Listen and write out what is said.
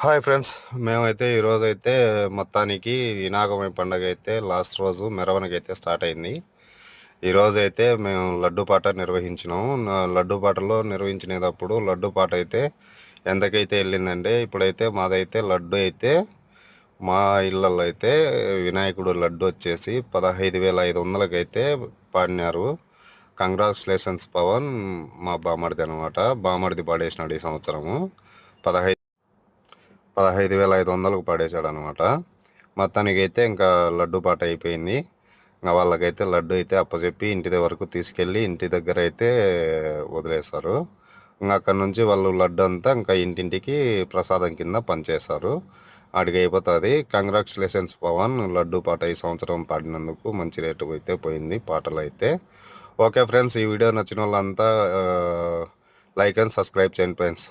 Hi friends, మేమైతే ఈరోజైతే మొత్తానికి వినాయకమై పండగ అయితే లాస్ట్ రోజు మెరవనికైతే స్టార్ట్ అయింది. ఈరోజైతే మేము లడ్డు పాట నిర్వహించినాము. లడ్డు పాటలో నిర్వహించినప్పుడు లడ్డు పాట అయితే ఎంతకైతే వెళ్ళిందంటే ఇప్పుడైతే మాదైతే లడ్డు అయితే మా ఇళ్ళల్లో అయితే వినాయకుడు లడ్డు వచ్చేసి 15,500కి అయితే పాడినారు. కంగ్రాచులేషన్స్ పవన్, మా బామర్ది అనమాట. బామర్ది పాడేసినాడు ఈ సంవత్సరము. 15,500కు పాడేశాడు అనమాట. మొత్తానికైతే ఇంకా లడ్డు పాట అయిపోయింది. ఇంకా వాళ్ళకైతే లడ్డు అయితే అప్పచెప్పి ఇంటి వరకు తీసుకెళ్ళి ఇంటి దగ్గర అయితే వదిలేస్తారు. ఇంకా అక్కడ నుంచి వాళ్ళు లడ్డు అంతా ఇంకా ఇంటింటికి ప్రసాదం కింద పనిచేస్తారు. అడిగి అయిపోతుంది. కంగ్రాచులేషన్స్ పవన్, లడ్డు పాట ఈ సంవత్సరం పాడినందుకు మంచి రేటు అయితే పోయింది పాటలు అయితే. ఓకే ఫ్రెండ్స్, ఈ వీడియో నచ్చిన వాళ్ళంతా లైక్ అండ్ సబ్స్క్రైబ్ చేయండి ఫ్రెండ్స్.